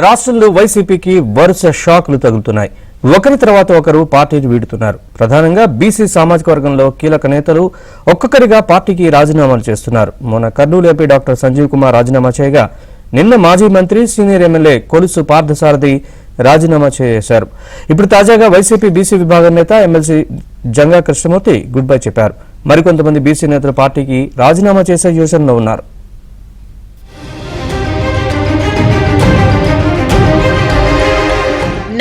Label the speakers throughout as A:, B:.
A: రాష్ట్రంలో వైసీపీకి వరుస షాకులు తగులుతున్నాయి. ఒకరి తర్వాత ఒకరు పార్టీని వీడుతున్నారు. ప్రధానంగా బీసీ సామాజిక వర్గంలో కీలక నేతలు ఒక్కొక్కరిగా పార్టీకి రాజీనామాలు చేస్తున్నారు. మొన్న కర్నూలు ఎంపీ డాక్టర్ సంజీవ్ కుమార్ రాజీనామా చేయగా నిన్న మాజీ మంత్రి సీనియర్ ఎమ్మెల్యే కొలుసు పార్థసారథి రాజీనామా చేశారు. ఇప్పుడు తాజాగా వైసీపీ బీసీ విభాగం నేత MLC Janga Krishnamurthy good bye చెప్పారు. మరికొంతమంది బీసీ నేతలు పార్టీకి రాజీనామా చేసే యోచనలో ఉన్నారు.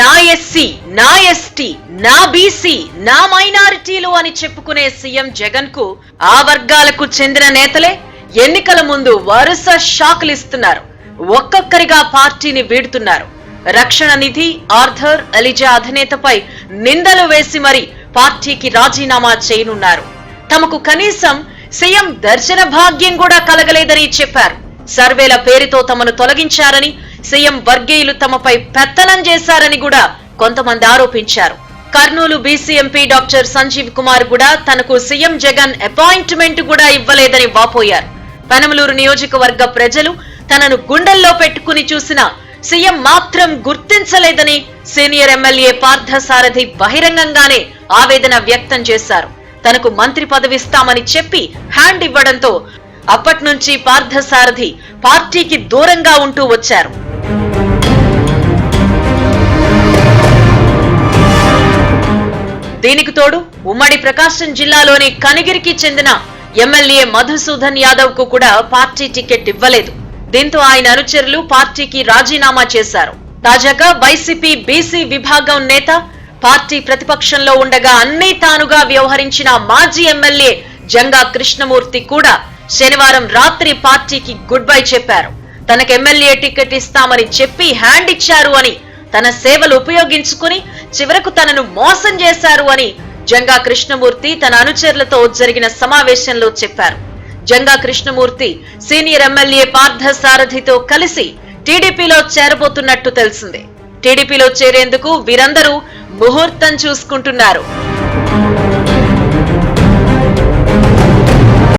B: నా ఎస్సీ, నా ఎస్టీ, నా బీసీ, నా మైనారిటీలు అని చెప్పుకునే సీఎం జగన్ కు ఆ వర్గాలకు చెందిన నేతలే ఎన్నికల ముందు వరుస షాకులు ఇస్తున్నారు. ఒక్కొక్కరిగా పార్టీని వీడుతున్నారు. రక్షణ నిధి, ఆర్థర్, ఎలిజా అధినేతపై నిందలు వేసి మరి పార్టీకి రాజీనామా చేయనున్నారు. తమకు కనీసం సీఎం దర్శన భాగ్యం కూడా కలగలేదని చెప్పారు. సర్వేల పేరుతో తమను తొలగించారని, సీఎం వర్గీయులు తమపై పెత్తనం చేశారని కూడా కొంతమంది ఆరోపించారు. Kurnool BC MP doctor Sanjeev Kumar కూడా తనకు సీఎం జగన్ అపాయింట్మెంట్ కూడా ఇవ్వలేదని వాపోయారు. పెనమలూరు నియోజకవర్గ ప్రజలు తనను గుండెల్లో పెట్టుకుని చూసిన సీఎం మాత్రం గుర్తించలేదని సీనియర్ ఎమ్మెల్యే పార్థసారథి బహిరంగంగానే ఆవేదన వ్యక్తం చేశారు. తనకు మంత్రి పదవిస్తామని చెప్పి హ్యాండ్ ఇవ్వడంతో అప్పటి నుంచి పార్థసారథి పార్టీకి దూరంగా ఉంటూ వచ్చారు. దీనికి తోడు ఉమ్మడి ప్రకాశం జిల్లాలోని కనిగిరికి చెందిన ఎమ్మెల్యే మధుసూదన్ యాదవ్ కు కూడా పార్టీ టికెట్ ఇవ్వలేదు. దీంతో ఆయన అనుచరులు పార్టీకి రాజీనామా చేశారు. తాజాగా వైసీపీ బీసీ విభాగం నేత, పార్టీ ప్రతిపక్షంలో ఉండగా అన్నీ తానుగా వ్యవహరించిన మాజీ ఎమ్మెల్యే జంగా కృష్ణమూర్తి కూడా శనివారం రాత్రి పార్టీకి గుడ్ బై చెప్పారు. తనకు ఎమ్మెల్యే టికెట్ ఇస్తామని చెప్పి హ్యాండ్ ఇచ్చారు అని, తన సేవలు ఉపయోగించుకుని చివరకు తనను మోసం చేశారు అని జంగా కృష్ణమూర్తి తన అనుచరులతో జరిగిన సమావేశంలో చెప్పారు. జంగా కృష్ణమూర్తి సీనియర్ ఎమ్మెల్యే పార్థసారథితో కలిసి టీడీపీలో చేరబోతున్నట్టు తెలిసింది. టీడీపీలో చేరేందుకు వీరందరూ ముహూర్తం చూసుకుంటున్నారు.